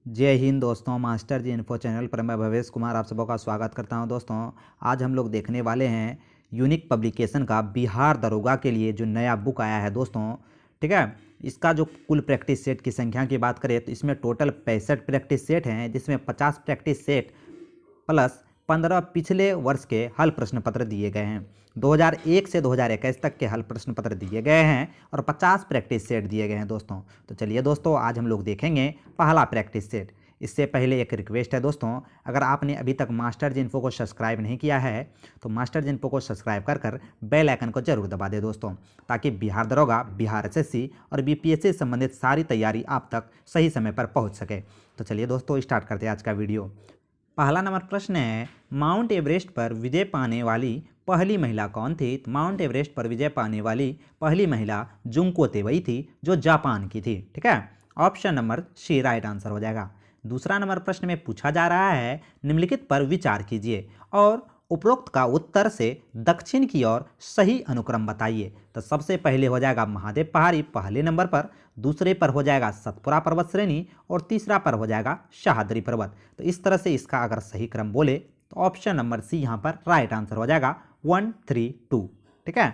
जय हिंद दोस्तों, मास्टर जी info channel पर मैं भवेश कुमार आप सबों का स्वागत करता हूं। दोस्तों आज हम लोग देखने वाले हैं यूनिक पब्लिकेशन का बिहार दरोगा के लिए जो नया बुक आया है दोस्तों। ठीक है, इसका जो कुल प्रैक्टिस सेट की संख्या की बात करें तो इसमें टोटल 65 प्रैक्टिस सेट हैं, जिसमें 50 प्रैक्टिस सेट प्लस 15 पिछले वर्ष के हल प्रश्न पत्र दिए गए हैं। 2001 से 2021 तक के हल प्रश्न पत्र दिए गए हैं और 50 प्रैक्टिस सेट दिए गए हैं दोस्तों। तो चलिए दोस्तों, आज हम लोग देखेंगे पहला प्रैक्टिस सेट। इससे पहले एक रिक्वेस्ट है दोस्तों, अगर आपने अभी तक मास्टर जी इन्फो को सब्सक्राइब नहीं किया है तो मास्टर जी इन्फो को सब्सक्राइब कर बेल आइकन को जरूर दबा दे दोस्तों, ताकि बिहार दरोगा, बिहार एसएससी और बीपीएससी से संबंधित सारी तैयारी आप तक सही समय पर पहुंच सके। तो चलिए दोस्तों, स्टार्ट करते हैं आज का वीडियो। पहला नंबर प्रश्न है, माउंट एवरेस्ट पर विजय पाने वाली पहली महिला कौन थी? तो माउंट एवरेस्ट पर विजय पाने वाली पहली महिला जुंको तेवई थी, जो जापान की थी। ठीक है, option number C right answer हो जाएगा। दूसरा नंबर प्रश्न में पूछा जा रहा है, निम्नलिखित पर विचार कीजिए और उपरोक्त का उत्तर से दक्षिण की ओर सही अनुक्रम बताइए। तो सबसे पहले हो जाएगा महादेव पहाड़ी पहले नंबर पर, दूसरे पर हो जाएगा सतपुरा पर्वत श्रेणी और तीसरा पर हो जाएगा शाहदरी पर्वत। तो इस तरह से इसका अगर सही क्रम बोले तो ऑप्शन नंबर सी यहाँ पर राइट आंसर हो जाएगा 1, 3, 2। ठीक है,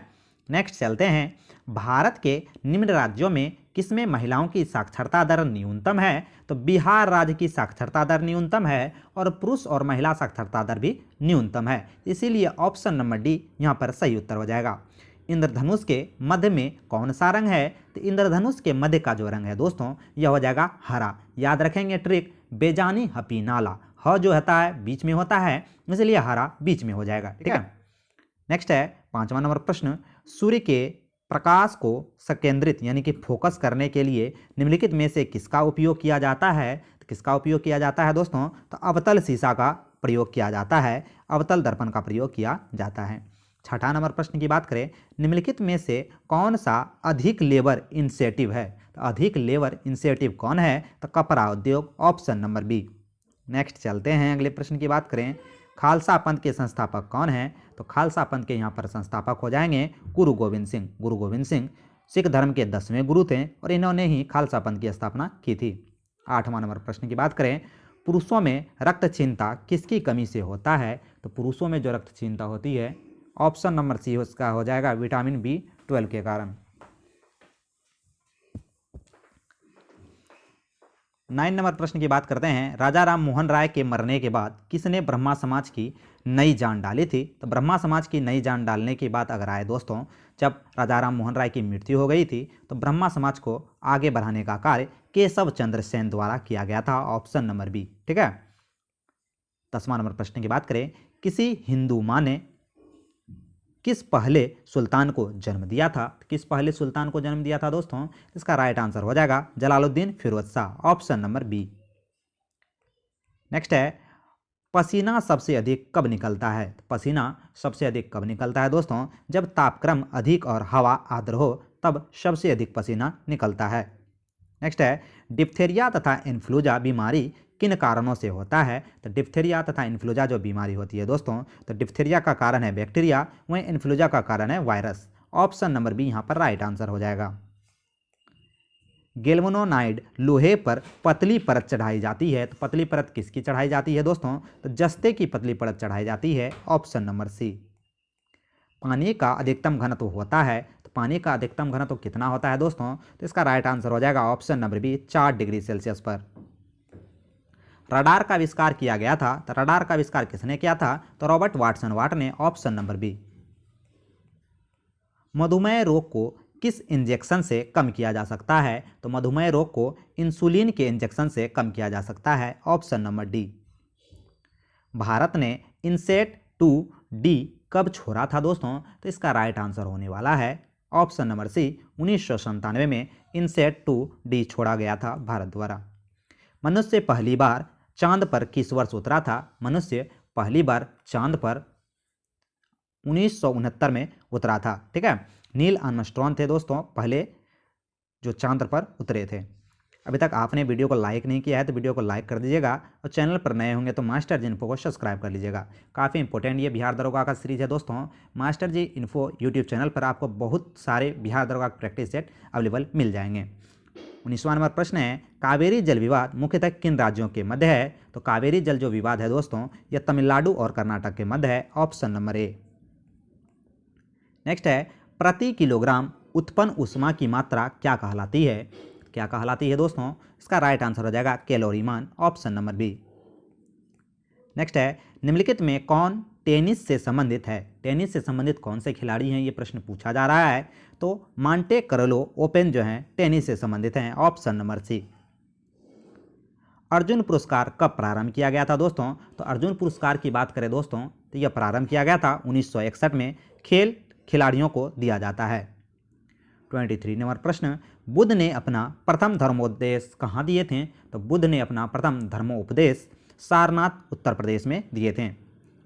नेक्स्ट चलते हैं। भारत के निम्न राज्यों में किसमें महिलाओं की साक्षरता दर न्यूनतम है? तो बिहार राज्य की साक्षरता दर न्यूनतम है और पुरुष और महिला साक्षरता दर भी न्यूनतम है, इसीलिए ऑप्शन नंबर डी यहाँ पर सही उत्तर हो जाएगा। इंद्रधनुष के मध्य में कौन सा रंग है? तो इंद्रधनुष के मध्य का जो रंग है दोस्तों यह हो जाएगा हरा। याद रखेंगे ट्रिक, बेजानी हपी नाला, ह जो होता है बीच में होता है, इसलिए हरा बीच में हो जाएगा। ठीक है, नेक्स्ट है पांचवा नंबर प्रश्न, सूर्य के प्रकाश को संकेंद्रित यानी कि फोकस करने के लिए निम्नलिखित में से किसका उपयोग किया जाता है? तो किसका उपयोग किया जाता है दोस्तों? तो अवतल शीशा का प्रयोग किया जाता है, अवतल दर्पण का प्रयोग किया जाता है। छठा नंबर प्रश्न की बात करें, निम्नलिखित में से कौन सा अधिक लेबर इंसेटिव है? तो अधिक लेबर इंसेटिव कौन है? तो कपड़ा उद्योग, ऑप्शन नंबर बी। नेक्स्ट चलते हैं, अगले प्रश्न की बात करें, खालसा पंथ के संस्थापक कौन हैं? तो खालसा पंथ के यहाँ पर संस्थापक हो जाएंगे गुरु गोविंद सिंह। गुरु गोविंद सिंह सिख धर्म के 10वें गुरु थे और इन्होंने ही खालसा पंथ की स्थापना की थी। आठवां नंबर प्रश्न की बात करें, पुरुषों में रक्तहीनता किसकी कमी से होता है? तो पुरुषों में जो रक्तहीनता होती है, ऑप्शन नंबर सी उसका हो जाएगा विटामिन B12 के कारण। 9 नंबर प्रश्न की बात करते हैं, राजा राम मोहन राय के मरने के बाद किसने ब्रह्मा समाज की नई जान डाली थी? तो ब्रह्मा समाज की नई जान डालने की बात अगर आए दोस्तों, जब राजा राम मोहन राय की मृत्यु हो गई थी तो ब्रह्मा समाज को आगे बढ़ाने का कार्य केशव चंद्र सेन द्वारा किया गया था, ऑप्शन नंबर बी। ठीक है, 10वां नंबर प्रश्न की बात करें, किसी हिंदू माँ ने किस पहले सुल्तान को जन्म दिया था? किस पहले सुल्तान को जन्म दिया था दोस्तों? इसका राइट आंसर हो जाएगा Jalaluddin Firoz Shah, option number B. Next है, पसीना सबसे अधिक कब निकलता है? पसीना सबसे अधिक कब निकलता है दोस्तों? जब तापक्रम अधिक और हवा आर्द्र हो तब सबसे अधिक पसीना निकलता है। नेक्स्ट है, डिप्थेरिया तथा इन्फ्लूएंजा बीमारी किन कारणों से होता है? तो डिप्थेरिया तथा इन्फ्लूएंजा जो बीमारी होती है दोस्तों, तो डिप्थेरिया का कारण है बैक्टीरिया, वहीं इन्फ्लूएंजा का कारण है वायरस, ऑप्शन नंबर बी यहाँ पर राइट आंसर हो जाएगा। गैल्वेनोनाइड लोहे पर पतली परत चढ़ाई जाती है, तो पतली परत किसकी चढ़ाई जाती है दोस्तों? तो जस्ते की पतली परत चढ़ाई जाती है, ऑप्शन नंबर सी। पानी का अधिकतम घनत्व होता है, तो पानी का अधिकतम घनत्व कितना होता है दोस्तों? तो इसका राइट आंसर हो जाएगा option number B, 4 degree Celsius पर। रडार का आविष्कार किया गया था, तो रडार का आविष्कार किसने किया था? तो रॉबर्ट वाटसन वाट ने, ऑप्शन नंबर बी। मधुमेह रोग को किस इंजेक्शन से कम किया जा सकता है? तो मधुमेह रोग को इंसुलिन के इंजेक्शन से कम किया जा सकता है, ऑप्शन नंबर डी। भारत ने इनसेट 2D कब छोड़ा था दोस्तों? तो इसका राइट आंसर होने वाला है ऑप्शन नंबर सी, 1997 में इनसेट 2D छोड़ा गया था भारत द्वारा। मनुष्य पहली बार चांद पर किस वर्ष उतरा था? मनुष्य पहली बार चांद पर 1969 में उतरा था। ठीक है, नील आर्मस्ट्रॉन्ग थे दोस्तों पहले जो चांद पर उतरे थे। अभी तक आपने वीडियो को लाइक नहीं किया है तो वीडियो को लाइक कर दीजिएगा और चैनल पर नए होंगे तो मास्टर जी इन्फो को सब्सक्राइब कर लीजिएगा। काफ़ी इंपॉर्टेंट ये बिहार दरोगा का सीरीज है दोस्तों। मास्टर जी इन्फो यूट्यूब चैनल पर आपको बहुत सारे बिहार दरोगा प्रैक्टिस सेट अवेलेबल मिल जाएंगे। 19वां नंबर प्रश्न है कावेरी जल विवाद मुख्यतः किन राज्यों के मध्य है? तो कावेरी जल जो विवाद है दोस्तों यह तमिलनाडु और कर्नाटक के मध्य है, ऑप्शन नंबर ए। नेक्स्ट है प्रति किलोग्राम उत्पन्न ऊष्मा की मात्रा क्या कहलाती है? क्या कहलाती है दोस्तों? इसका राइट आंसर हो जाएगा कैलोरी मान, ऑप्शन नंबर बी। नेक्स्ट है निम्नलिखित में कौन टेनिस से संबंधित है? टेनिस से संबंधित कौन से खिलाड़ी हैं, ये प्रश्न पूछा जा रहा है। तो मांटे कार्लो ओपन जो हैं टेनिस से संबंधित हैं, ऑप्शन नंबर सी। अर्जुन पुरस्कार कब प्रारंभ किया गया था दोस्तों? तो अर्जुन पुरस्कार की बात करें दोस्तों तो यह प्रारंभ किया गया था 1961 में, खेल खिलाड़ियों को दिया जाता है। 23 नंबर प्रश्न बुद्ध ने अपना प्रथम धर्मोपदेश कहाँ दिए थे? तो बुद्ध ने अपना प्रथम धर्मोपदेश सारनाथ उत्तर प्रदेश में दिए थे।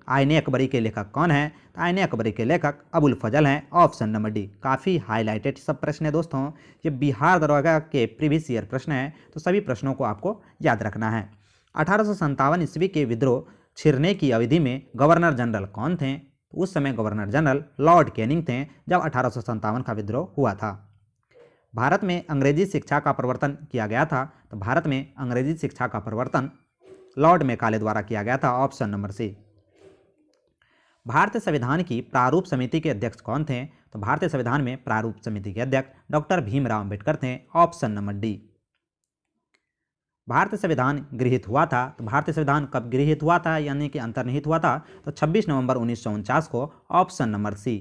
आईने अकबरी के लेखक कौन है? तो आईने अकबरी के लेखक अबुल फजल हैं, ऑप्शन नंबर डी। काफ़ी हाईलाइटेड सब प्रश्न है दोस्तों, ये बिहार दरोगा के प्रीवियस ईयर प्रश्न है, तो सभी प्रश्नों को आपको याद रखना है। 1857 ईस्वी के विद्रोह छिड़ने की अवधि में गवर्नर जनरल कौन थे? उस समय गवर्नर जनरल लॉर्ड कैनिंग थे जब 1857 का विद्रोह हुआ था। भारत में अंग्रेजी शिक्षा का प्रवर्तन किया गया था, तो भारत में अंग्रेजी शिक्षा का प्रवर्तन लॉर्ड मैकाले द्वारा किया गया था, ऑप्शन नंबर सी। भारतीय संविधान की प्रारूप समिति के अध्यक्ष कौन थे? तो भारतीय संविधान में प्रारूप समिति के अध्यक्ष डॉक्टर भीमराव अंबेडकर थे, ऑप्शन नंबर डी। भारतीय संविधान गृहीत हुआ था, तो भारतीय संविधान कब गृहीत हुआ था यानी कि अंतर्निहित हुआ था? तो 26 नवंबर 1949 को, ऑप्शन नंबर सी।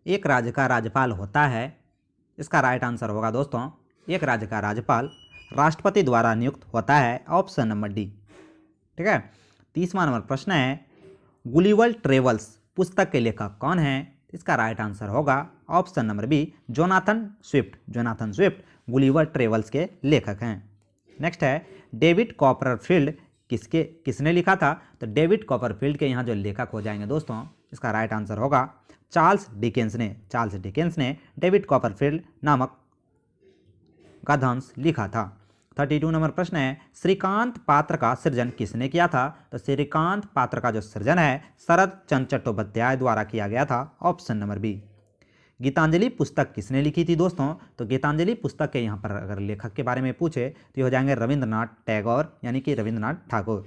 एक राज्य का राज्यपाल होता है, इसका राइट आंसर होगा दोस्तों एक राज्य का राज्यपाल राष्ट्रपति द्वारा नियुक्त होता है, ऑप्शन नंबर डी। ठीक है। 30वां नंबर प्रश्न है गुलिवर ट्रेवल्स पुस्तक के लेखक कौन है? इसका राइट आंसर होगा option number B Jonathan Swift. Jonathan Swift Gulliver Travels के लेखक हैं। नेक्स्ट है डेविड कॉपरफील्ड किसने लिखा था? तो डेविड कॉपरफील्ड के यहाँ जो लेखक हो जाएंगे दोस्तों, इसका राइट आंसर होगा चार्ल्स डिकेंस ने। चार्ल्स डिकेंस ने डेविड कॉपरफील्ड नामक गद्यांश लिखा था। 32 नंबर प्रश्न है श्रीकांत पात्र का सृजन किसने किया था? तो श्रीकांत पात्र का जो सृजन है शरद चंद्र चट्टोपाध्याय द्वारा किया गया था, ऑप्शन नंबर बी। गीतांजलि पुस्तक किसने लिखी थी दोस्तों? तो गीतांजलि पुस्तक के यहाँ पर अगर लेखक के बारे में पूछे तो ये हो जाएंगे रविंद्रनाथ टैगोर यानी कि रविंद्रनाथ ठाकुर।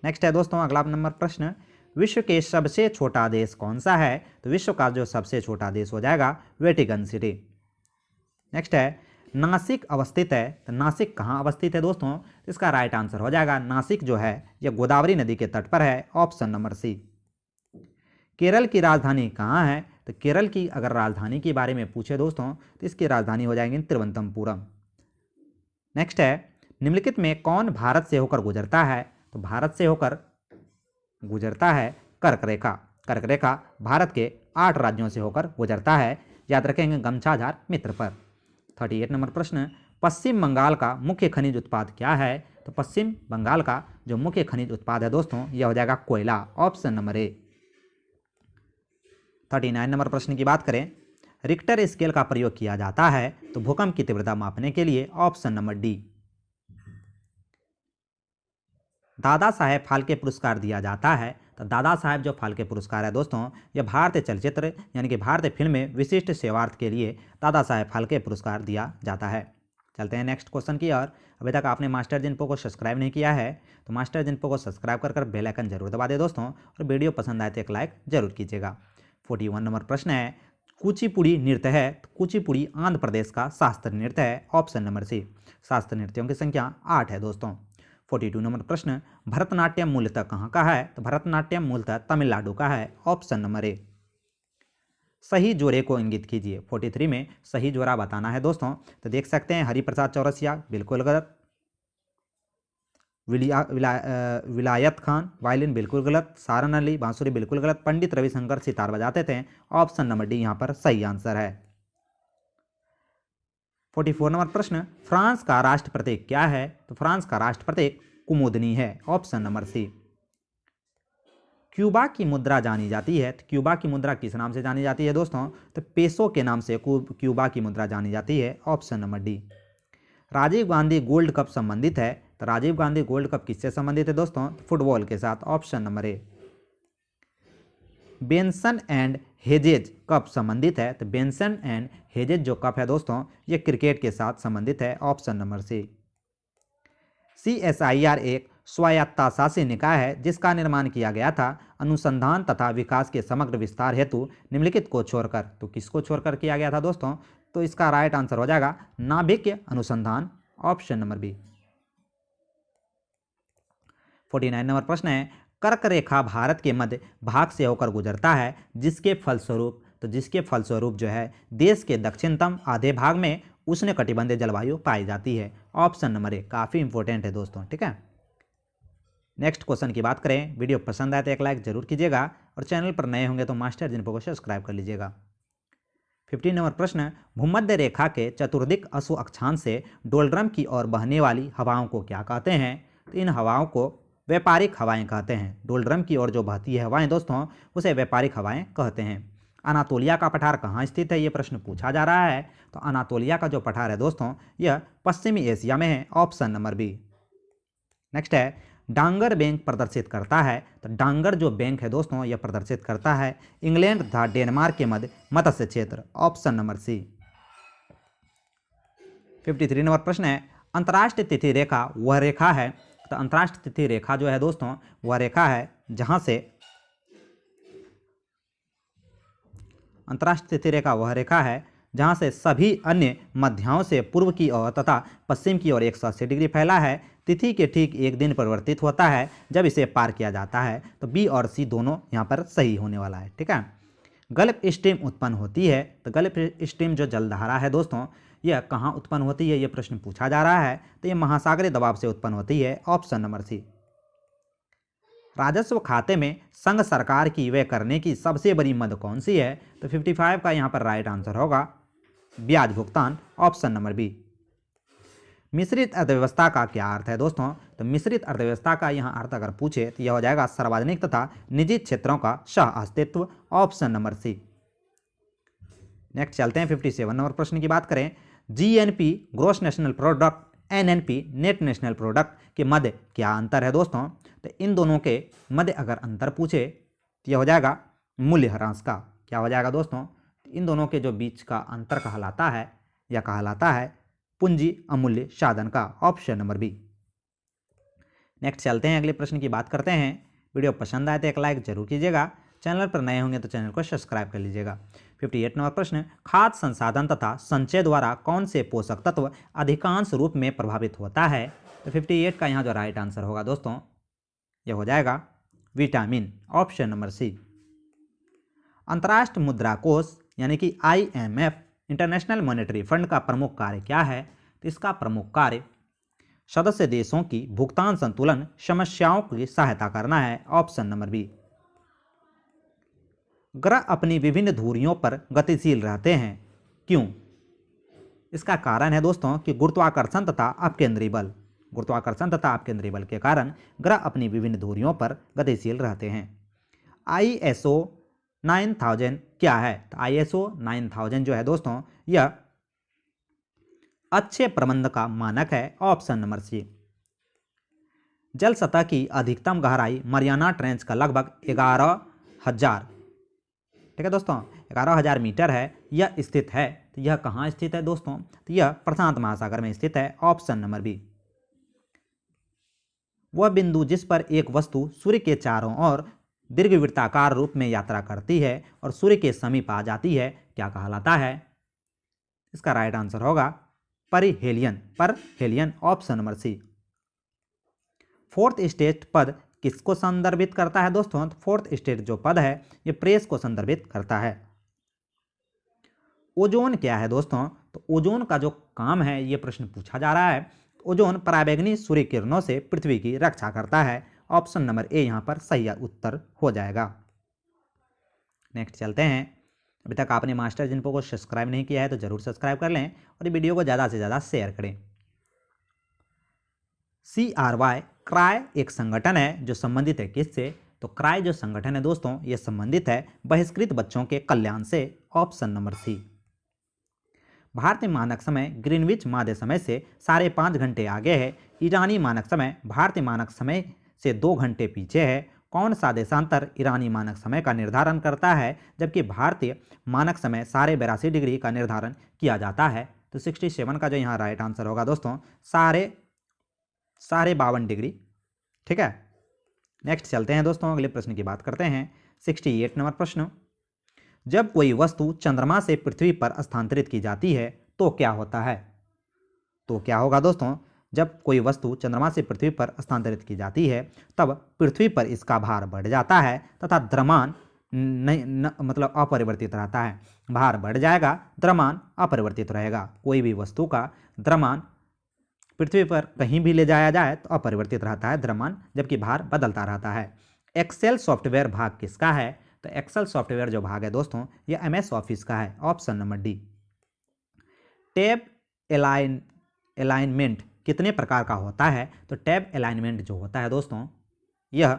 नेक्स्ट है दोस्तों अगला नंबर प्रश्न विश्व के सबसे छोटा देश कौन सा है? तो विश्व का जो सबसे छोटा देश हो जाएगा वेटिकन सिटी। नेक्स्ट है नासिक अवस्थित है, तो नासिक कहाँ अवस्थित है दोस्तों? इसका राइट आंसर हो जाएगा नासिक जो है यह गोदावरी नदी के तट पर है, ऑप्शन नंबर सी। केरल की राजधानी कहाँ है? तो केरल की अगर राजधानी के बारे में पूछे दोस्तों तो इसकी राजधानी हो जाएगी तिरुवनंतपुरम। नेक्स्ट है निम्नलिखित में कौन भारत से होकर गुजरता है? तो भारत से होकर गुजरता है कर्क रेखा। कर्क रेखा भारत के 8 राज्यों से होकर गुजरता है, याद रखेंगे गमछाधार मित्र पर। 38 नंबर प्रश्न पश्चिम बंगाल का मुख्य खनिज उत्पाद क्या है? तो पश्चिम बंगाल का जो मुख्य खनिज उत्पाद है दोस्तों यह हो जाएगा कोयला, ऑप्शन नंबर ए। 39 नंबर प्रश्न की बात करें रिक्टर स्केल का प्रयोग किया जाता है तो भूकंप की तीव्रता मापने के लिए, option number D. Dada Saheb Phalke पुरस्कार दिया जाता है, तो दादा साहेब जो फाल्के पुरस्कार है दोस्तों यह भारतीय चलचित्र यानी कि भारतीय फिल्म में विशिष्ट सेवार्थ के लिए दादा साहेब फाल्के पुरस्कार दिया जाता है। चलते हैं नेक्स्ट क्वेश्चन की ओर। अभी तक आपने मास्टर जिनपो को सब्सक्राइब नहीं किया है तो मास्टर जिनपो को सब्सक्राइब कर बेल आइकन जरूर दबा दे दोस्तों, और वीडियो पसंद आए तो एक लाइक जरूर कीजिएगा। 41 नंबर प्रश्न है कुचिपुड़ी नृत्य है, तो कुचिपुड़ी आंध्र प्रदेश का शास्त्रीय नृत्य है, ऑप्शन नंबर सी। शास्त्रीय नृत्यों की संख्या 8 है दोस्तों। 42 नंबर प्रश्न भरतनाट्यम मूलतः कहाँ का है? तो भरतनाट्यम मूलतः तमिलनाडु का है, ऑप्शन नंबर ए। सही जोड़े को इंगित कीजिए। 43 में सही जोड़ा बताना है दोस्तों, तो देख सकते हैं हरिप्रसाद चौरसिया बिल्कुल गलत, विलायत खान वायलिन बिल्कुल गलत, सारन अली बांसुरी बिल्कुल गलत, पंडित रविशंकर सितार बजाते थे, ऑप्शन नंबर डी यहाँ पर सही आंसर है। 44 नंबर प्रश्न फ्रांस का राष्ट्र प्रतीक क्या है? तो फ्रांस का राष्ट्र प्रतीक कुमुदनी है, ऑप्शन नंबर सी। क्यूबा की मुद्रा जानी जाती है, तो क्यूबा की मुद्रा किस नाम से जानी जाती है दोस्तों? तो पेसो के नाम से क्यूबा की मुद्रा जानी जाती है, option number D. Rajiv Gandhi gold cup संबंधित है, तो राजीव गांधी गोल्ड कप किससे संबंधित है दोस्तों? फुटबॉल के साथ, option number A. Benson and hedges कब संबंधित है? तो बेंसन एंड हेजेज जो कप है दोस्तों ये क्रिकेट के साथ संबंधित है, ऑप्शन नंबर सी। CSIR एक स्वायत्तशासी निकाय है जिसका निर्माण किया गया था अनुसंधान तथा विकास के समग्र विस्तार हेतु निम्नलिखित को छोड़कर। तो किसको छोड़कर किया गया था दोस्तों? तो इसका राइट आंसर हो जाएगा नाभिकीय अनुसंधान, ऑप्शन नंबर बी। 49 नंबर प्रश्न है, कर्क रेखा भारत के मध्य भाग से होकर गुजरता है जिसके फलस्वरूप जो है देश के दक्षिणतम आधे भाग में उष्णकटिबंधीय जलवायु पाई जाती है, ऑप्शन नंबर ए। काफ़ी इंपॉर्टेंट है दोस्तों, ठीक है। नेक्स्ट क्वेश्चन की बात करें, वीडियो पसंद आए तो एक लाइक जरूर कीजिएगा और चैनल पर नए होंगे तो मास्टर जिनको को सब्सक्राइब कर लीजिएगा। 15 नंबर प्रश्न, भूमध्य रेखा के चतुर्दिक अशु अक्षांश से डोलड्रम की ओर बहने वाली हवाओं को क्या कहते हैं? तो इन हवाओं को व्यापारिक हवाएं कहते हैं। डोलड्रम की ओर जो बहती है हवाएं दोस्तों उसे व्यापारिक हवाएं कहते हैं। अनातोलिया का पठार कहाँ स्थित है, ये प्रश्न पूछा जा रहा है। तो अनातोलिया का जो पठार है दोस्तों यह पश्चिमी एशिया में है, ऑप्शन नंबर बी। नेक्स्ट है, डांगर बैंक प्रदर्शित करता है। तो डांगर जो बैंक है दोस्तों यह प्रदर्शित करता है इंग्लैंड तथा डेनमार्क के मध्य मत्स्य क्षेत्र, ऑप्शन नंबर सी। 53 नंबर प्रश्न है, अंतर्राष्ट्रीय तिथि रेखा वह रेखा है। तो अंतर्राष्ट्रीय तिथि रेखा जो है दोस्तों वह रेखा है जहां से अंतर्राष्ट्रीय तिथि रेखा वह रेखा है जहां से सभी अन्य मध्याओं से पूर्व की ओर तथा पश्चिम की ओर 180 डिग्री फैला है। तिथि के ठीक एक दिन परिवर्तित होता है जब इसे पार किया जाता है। तो बी और सी दोनों यहाँ पर सही होने वाला है, ठीक है। गल्फ स्ट्रीम उत्पन्न होती है। तो गल्फ स्ट्रीम जो जलधारा है दोस्तों यह कहाँ उत्पन्न होती है, ये प्रश्न पूछा जा रहा है। तो ये महासागरीय दबाव से उत्पन्न होती है, ऑप्शन नंबर सी। राजस्व खाते में संघ सरकार की व्यय करने की सबसे बड़ी मद कौन सी है? तो 55 का यहाँ पर राइट आंसर होगा ब्याज भुगतान, ऑप्शन नंबर बी। मिश्रित अर्थव्यवस्था का क्या अर्थ है दोस्तों? तो मिश्रित अर्थव्यवस्था का यहाँ अर्थ अगर पूछे तो यह हो जाएगा सार्वजनिक तथा निजी क्षेत्रों का सह अस्तित्व, ऑप्शन नंबर सी। नेक्स्ट चलते हैं 57 नंबर प्रश्न की बात करें। GNP gross national product, NNP net national product के मध्य क्या अंतर है दोस्तों? तो इन दोनों के मध्य अगर अंतर पूछे तो यह हो जाएगा मूल्य ह्रास का। क्या हो जाएगा दोस्तों? इन दोनों के जो बीच का अंतर कहलाता है या कहलाता है पूंजी अमूल्य साधन का, ऑप्शन नंबर बी। नेक्स्ट चलते हैं अगले प्रश्न की बात करते हैं। वीडियो पसंद आए तो एक लाइक जरूर कीजिएगा, चैनल पर नए होंगे तो चैनल को सब्सक्राइब कर लीजिएगा। 58 नंबर प्रश्न, खाद्य संसाधन तथा संचय द्वारा कौन से पोषक तत्व अधिकांश रूप में प्रभावित होता है? तो 58 का यहाँ जो राइट आंसर होगा दोस्तों यह हो जाएगा विटामिन, ऑप्शन नंबर सी। अंतर्राष्ट्रीय मुद्रा कोष यानी कि IMF इंटरनेशनल मॉनेटरी फंड का प्रमुख कार्य क्या है? तो इसका प्रमुख कार्य सदस्य देशों की भुगतान संतुलन समस्याओं की सहायता करना है, ऑप्शन नंबर बी। ग्रह अपनी विभिन्न धुरियों पर गतिशील रहते हैं, क्यों? इसका कारण है दोस्तों कि गुरुत्वाकर्षण तथा अपकेंद्री बल। गुरुत्वाकर्षण तथा अपकेंद्री बल के कारण ग्रह अपनी विभिन्न धुरियों पर गतिशील रहते हैं। ISO 9000 क्या है? तो ISO 9000 जो है दोस्तों यह अच्छे प्रबंध का मानक है, ऑप्शन नंबर सी। जल सतह की अधिकतम गहराई मरियाना ट्रेंच का लगभग 11,000, ठीक है दोस्तों, 11,000 मीटर है, यह स्थित है। तो यह कहाँ स्थित है दोस्तों? तो यह प्रशांत महासागर में स्थित है, ऑप्शन नंबर बी। वह बिंदु जिस पर एक वस्तु सूर्य के चारों ओर दीर्घवृत्ताकार रूप में यात्रा करती है और सूर्य के समीप आ जाती है क्या कहलाता है? इसका राइट आंसर होगा perihelion, option number C. Fourth state पद किसको संदर्भित करता है दोस्तों? तो फोर्थ स्टेट जो पद है ये प्रेस को संदर्भित करता है। ओजोन क्या है दोस्तों? तो ओजोन का जो काम है ये प्रश्न पूछा जा रहा है। ओजोन पराबैंगनी सूर्य किरणों से पृथ्वी की रक्षा करता है, ऑप्शन नंबर ए यहाँ पर सही उत्तर हो जाएगा। नेक्स्ट चलते हैं। अभी तक आपने मास्टर जिनको को सब्सक्राइब नहीं किया है तो जरूर सब्सक्राइब कर लें और ये वीडियो को ज़्यादा से ज़्यादा शेयर करें। CRY क्राय एक संगठन है जो संबंधित है किससे? तो क्राय जो संगठन है दोस्तों ये संबंधित है बहिष्कृत बच्चों के कल्याण से, ऑप्शन नंबर सी। भारतीय मानक समय ग्रीनविच माध्य समय से 5.5 घंटे आगे है। ईरानी मानक समय भारतीय मानक समय से 2 घंटे पीछे है। कौन सा देशांतर ईरानी मानक समय का निर्धारण करता है जबकि भारतीय मानक समय 82.5 डिग्री का निर्धारण किया जाता है? तो 67 का जो यहाँ राइट आंसर होगा दोस्तों 52.5 डिग्री। ठीक है, नेक्स्ट चलते हैं दोस्तों, अगले प्रश्न की बात करते हैं। 68 नंबर प्रश्न, जब कोई वस्तु चंद्रमा से पृथ्वी पर स्थानांतरित की जाती है तो क्या होता है? तो क्या होगा दोस्तों, जब कोई वस्तु चंद्रमा से पृथ्वी पर स्थानांतरित की जाती है तब पृथ्वी पर इसका भार बढ़ जाता है तथा द्रव्यमान मतलब अपरिवर्तित रहता है। भार बढ़ जाएगा, द्रव्यमान अपरिवर्तित रहेगा। कोई भी वस्तु का द्रव्यमान पृथ्वी पर कहीं भी ले जाया जाए तो अपरिवर्तित रहता है द्रव्यमान, जबकि भार बदलता रहता है। एक्सेल सॉफ्टवेयर भाग किसका है? तो एक्सेल सॉफ्टवेयर जो भाग है दोस्तों ये MS ऑफिस का है, option number D. Tab alignment कितने प्रकार का होता है? तो टैब अलाइनमेंट जो होता है दोस्तों यह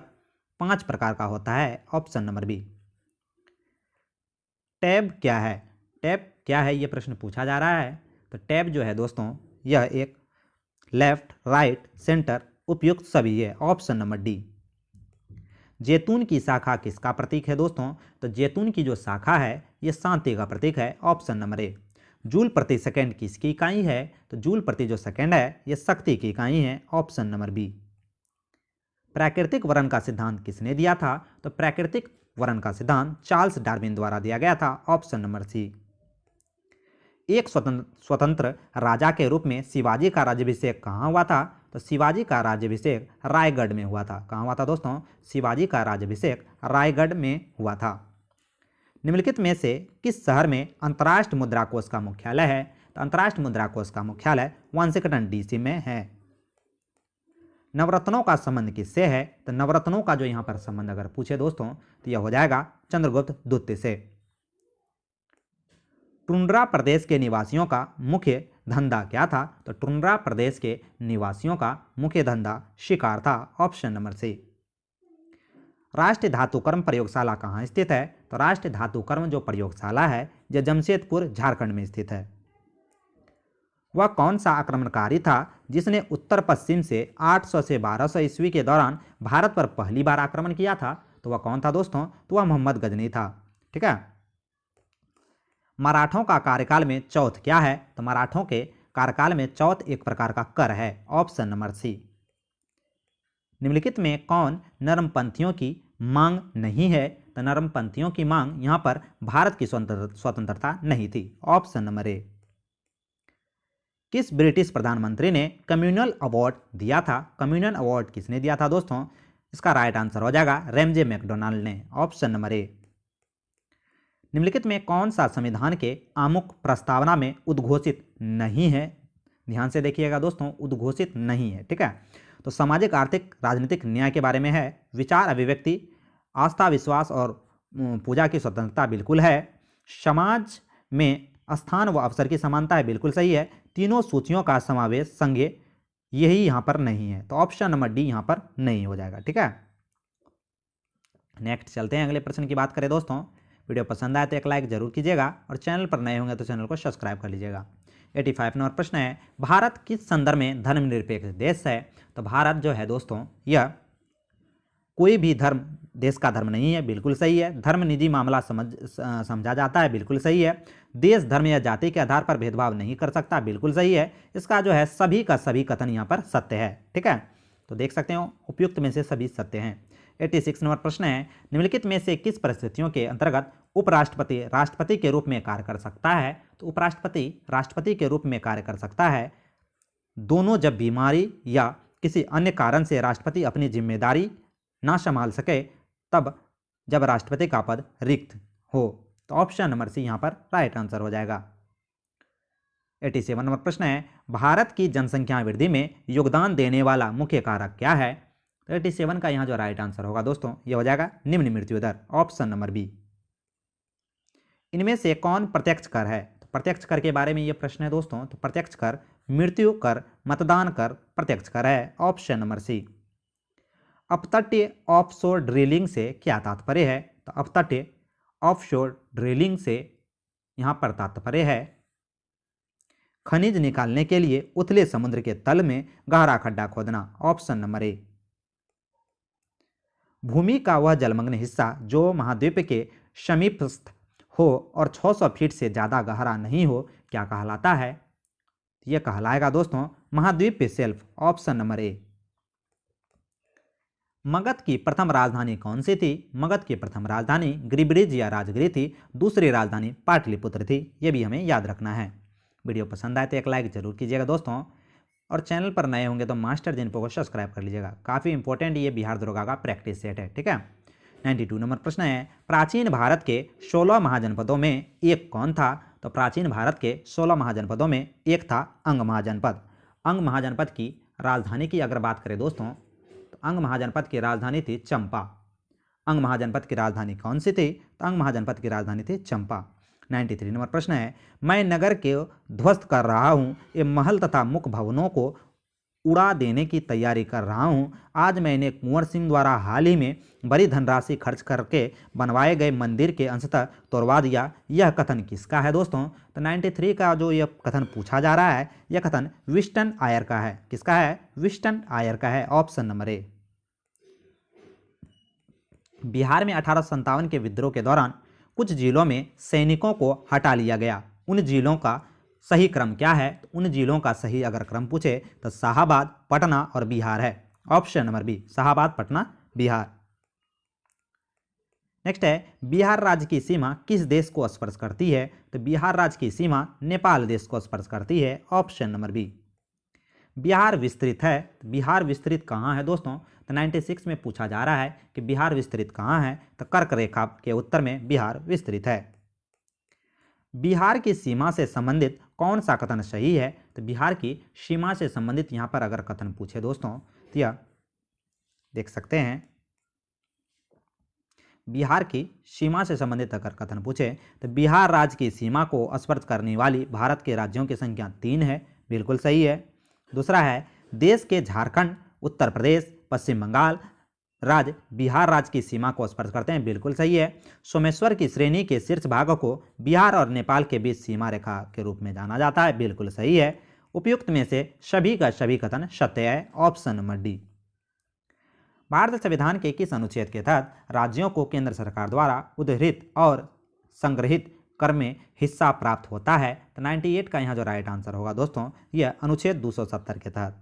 5 प्रकार का होता है, ऑप्शन नंबर बी। टैब क्या है? टैब क्या है ये प्रश्न पूछा जा रहा है। तो टैब जो है दोस्तों यह एक लेफ्ट, राइट, सेंटर, उपयुक्त सभी है, ऑप्शन नंबर डी। जैतून की शाखा किसका प्रतीक है दोस्तों? तो जैतून की जो शाखा है यह शांति का प्रतीक है, ऑप्शन नंबर ए। जूल प्रति सेकंड किसकी इकाई है? तो जूल प्रति जो सेकंड है यह शक्ति की इकाई है, ऑप्शन नंबर बी। प्राकृतिक वर्ण का सिद्धांत किसने दिया था? तो प्राकृतिक वर्ण का सिद्धांत चार्ल्स डार्विन द्वारा दिया गया था, ऑप्शन नंबर सी। एक स्वतंत्र राजा के रूप में शिवाजी का राज्याभिषेक कहाँ हुआ था? तो शिवाजी का राज्याभिषेक रायगढ़ में हुआ था। कहाँ हुआ था दोस्तों? शिवाजी का राज्याभिषेक रायगढ़ में हुआ था। निम्नलिखित में से किस शहर में अंतर्राष्ट्रीय मुद्रा कोष का मुख्यालय है? तो अंतर्राष्ट्रीय मुद्रा कोष का मुख्यालय वाशिंगटन DC में है। नवरत्नों का संबंध किससे है? तो नवरत्नों का जो यहाँ पर संबंध अगर पूछे दोस्तों तो यह हो जाएगा चंद्रगुप्त द्वितीय से। टुंड्रा प्रदेश के निवासियों का मुख्य धंधा क्या था? तो टुंड्रा प्रदेश के निवासियों का मुख्य धंधा शिकार था, ऑप्शन नंबर सी। राष्ट्रीय धातुकर्म प्रयोगशाला कहाँ स्थित है? तो राष्ट्रीय धातुकर्म जो प्रयोगशाला है यह जमशेदपुर झारखंड में स्थित है। वह कौन सा आक्रमणकारी था जिसने उत्तर पश्चिम से 800 से 1200 ईस्वी के दौरान भारत पर पहली बार आक्रमण किया था? तो वह कौन था दोस्तों? तो वह मोहम्मद गजनी था। ठीक है, मराठों का कार्यकाल में चौथ क्या है? तो मराठों के कार्यकाल में चौथ एक प्रकार का कर है, ऑप्शन नंबर सी। निम्नलिखित में कौन नरमपंथियों की मांग नहीं है? तो नरमपंथियों की मांग यहाँ पर भारत की स्वतंत्रता नहीं थी, ऑप्शन नंबर ए। किस ब्रिटिश प्रधानमंत्री ने कम्युनल अवार्ड दिया था? कम्युनल अवार्ड किसने दिया था दोस्तों? इसका राइट आंसर हो जाएगा रैमजे मैकडोनाल्ड ने, ऑप्शन नंबर ए। निम्नलिखित में कौन सा संविधान के आमुख प्रस्तावना में उद्घोषित नहीं है? ध्यान से देखिएगा दोस्तों, उद्घोषित नहीं है। ठीक है, तो सामाजिक, आर्थिक, राजनीतिक न्याय के बारे में है। विचार अभिव्यक्ति, आस्था, विश्वास और पूजा की स्वतंत्रता बिल्कुल है। समाज में स्थान व अवसर की समानता है, बिल्कुल सही है। तीनों सूचियों का समावेश संज्ञेय, यही यहाँ पर नहीं है, तो ऑप्शन नंबर डी यहाँ पर नहीं हो जाएगा। ठीक है, नेक्स्ट चलते हैं, अगले प्रश्न की बात करें दोस्तों। वीडियो पसंद आए तो एक लाइक जरूर कीजिएगा और चैनल पर नए होंगे तो चैनल को सब्सक्राइब कर लीजिएगा। 85 नंबर प्रश्न है, भारत किस संदर्भ में धर्मनिरपेक्ष देश है? तो भारत जो है दोस्तों यह कोई भी धर्म देश का धर्म नहीं है, बिल्कुल सही है। धर्म निजी मामला समझा जाता है, बिल्कुल सही है। देश, धर्म या जाति के आधार पर भेदभाव नहीं कर सकता, बिल्कुल सही है। इसका जो है सभी का सभी कथन यहाँ पर सत्य है। ठीक है, तो देख सकते हो उपयुक्त में से सभी सत्य हैं। 86 नंबर प्रश्न है, निम्नलिखित में से किस परिस्थितियों के अंतर्गत उपराष्ट्रपति राष्ट्रपति के रूप में कार्य कर सकता है? तो उपराष्ट्रपति राष्ट्रपति के रूप में कार्य कर सकता है दोनों, जब बीमारी या किसी अन्य कारण से राष्ट्रपति अपनी जिम्मेदारी ना संभाल सके तब, जब राष्ट्रपति का पद रिक्त हो। तो ऑप्शन नंबर सी यहाँ पर राइट आंसर हो जाएगा। 87 नंबर प्रश्न है, भारत की जनसंख्या वृद्धि में योगदान देने वाला मुख्य कारक क्या है? तो 87 का यहाँ जो राइट आंसर होगा दोस्तों ये हो जाएगा निम्न मृत्यु दर, ऑप्शन नंबर बी। इनमें से कौन प्रत्यक्ष कर है? तो प्रत्यक्ष कर के बारे में ये प्रश्न है दोस्तों। तो प्रत्यक्ष कर मृत्यु कर, मतदान कर प्रत्यक्ष कर है, ऑप्शन नंबर सी। अपतटीय ऑफशोर ड्रिलिंग से क्या तात्पर्य है? तो अपतटीय ऑफशोर ड्रिलिंग से यहाँ पर तात्पर्य है खनिज निकालने के लिए उथले समुद्र के तल में गहरा खड्डा खोदना, ऑप्शन नंबर ए। भूमि का वह जलमग्न हिस्सा जो महाद्वीप के समीपस्थ हो और 600 फीट से ज़्यादा गहरा नहीं हो क्या कहलाता है? यह कहलाएगा दोस्तों महाद्वीपीय shelf, option number A. Magadh की प्रथम राजधानी कौन सी थी? मगध की प्रथम राजधानी गिरिब्रिज या राजगिरी थी। दूसरी राजधानी पाटलिपुत्र थी। ये भी हमें याद रखना है। वीडियो पसंद आए तो एक लाइक जरूर कीजिएगा दोस्तों, और चैनल पर नए होंगे तो मास्टर जिनको को सब्सक्राइब कर लीजिएगा। काफ़ी इंपॉर्टेंट ये बिहार दरोगा का प्रैक्टिस सेट है, ठीक है। 92 नंबर प्रश्न है, प्राचीन भारत के 16 महाजनपदों में एक कौन था? तो प्राचीन भारत के 16 महाजनपदों में एक था अंग महाजनपद। अंग महाजनपद की राजधानी की अगर बात करें दोस्तों, तो अंग महाजनपद की राजधानी थी चंपा। अंग महाजनपद की राजधानी कौन सी थी? तो अंग महाजनपद की राजधानी थी चंपा। 93 नंबर प्रश्न है, मैं नगर के ध्वस्त कर रहा हूँ, ये महल तथा मुख्य भवनों को उड़ा देने की तैयारी कर रहा हूँ। आज मैंने कुंवर सिंह द्वारा हाल ही में बड़ी धनराशि खर्च करके बनवाए गए मंदिर के अंशतः तोड़वा दिया। यह कथन किसका है दोस्तों? तो 93 का जो यह कथन पूछा जा रहा है, यह कथन विस्टन आयर का है। किसका है? विस्टन आयर का है, ऑप्शन नंबर ए। बिहार में 1857 के विद्रोह के दौरान कुछ जिलों में सैनिकों को हटा लिया गया। उन जिलों का सही क्रम क्या है? तो उन जिलों का सही अगर क्रम पूछे तो शाहाबाद, पटना और बिहार है, option number B, Shahabad, Patna, Bihar. Next है, बिहार राज्य की सीमा किस देश को स्पर्श करती है? तो बिहार राज्य की सीमा नेपाल देश को स्पर्श करती है, ऑप्शन नंबर बी। बिहार विस्तृत है, तो बिहार विस्तृत कहाँ है दोस्तों? तो 96 में पूछा जा रहा है कि बिहार विस्तृत कहाँ है? तो कर्क रेखा के उत्तर में बिहार विस्तृत है। बिहार की सीमा से संबंधित कौन सा कथन सही है? तो बिहार की सीमा से संबंधित यहाँ पर अगर कथन पूछे दोस्तों, तो यह देख सकते हैं, बिहार की सीमा से संबंधित अगर कथन पूछे तो बिहार राज्य की सीमा को स्पर्श करने वाली भारत के राज्यों की संख्या 3 है, बिल्कुल सही है। दूसरा है, देश के झारखंड, उत्तर प्रदेश, पश्चिम बंगाल राज्य बिहार राज्य की सीमा को स्पर्श करते हैं, बिल्कुल सही है। सोमेश्वर की श्रेणी के शीर्ष भाग को बिहार और नेपाल के बीच सीमा रेखा के रूप में जाना जाता है, बिल्कुल सही है। उपयुक्त में से सभी का सभी कथन सत्य है, ऑप्शन नंबर डी। भारत संविधान के किस अनुच्छेद के तहत राज्यों को केंद्र सरकार द्वारा उद्धृत और संग्रहित कर में हिस्सा प्राप्त होता है? तो 98 का यहाँ जो राइट आंसर होगा दोस्तों, यह अनुच्छेद 270 के तहत।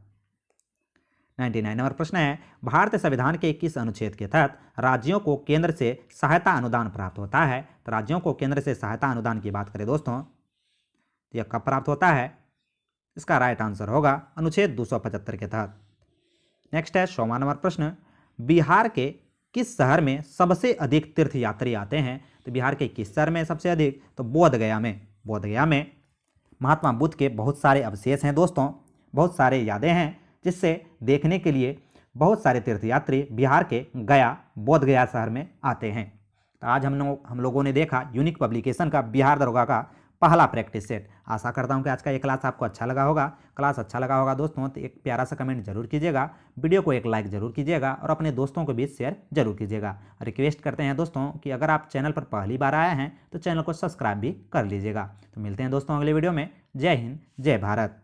99 नंबर प्रश्न है, भारतीय संविधान के किस अनुच्छेद के तहत राज्यों को केंद्र से सहायता अनुदान प्राप्त होता है? तो राज्यों को केंद्र से सहायता अनुदान की बात करें दोस्तों, तो यह कब प्राप्त होता है? इसका राइट आंसर होगा अनुच्छेद 275 के तहत। नेक्स्ट है 100वां नंबर प्रश्न, बिहार के किस शहर में सबसे अधिक तीर्थयात्री आते हैं? तो बिहार के किस शहर में सबसे अधिक? तो बोधगया में। बोधगया में महात्मा बुद्ध के बहुत सारे अवशेष हैं दोस्तों, बहुत सारे यादें हैं, जिससे देखने के लिए बहुत सारे तीर्थयात्री बिहार के गया, बोधगया शहर में आते हैं। तो आज हम लोगों ने देखा यूनिक पब्लिकेशन का बिहार दरोगा का पहला प्रैक्टिस सेट। आशा करता हूं कि आज का ये क्लास आपको अच्छा लगा होगा। क्लास अच्छा लगा होगा दोस्तों तो एक प्यारा सा कमेंट जरूर कीजिएगा, वीडियो को एक लाइक जरूर कीजिएगा और अपने दोस्तों के बीच शेयर जरूर कीजिएगा। रिक्वेस्ट करते हैं दोस्तों कि अगर आप चैनल पर पहली बार आए हैं तो चैनल को सब्सक्राइब भी कर लीजिएगा। तो मिलते हैं दोस्तों अगले वीडियो में। जय हिंद, जय भारत।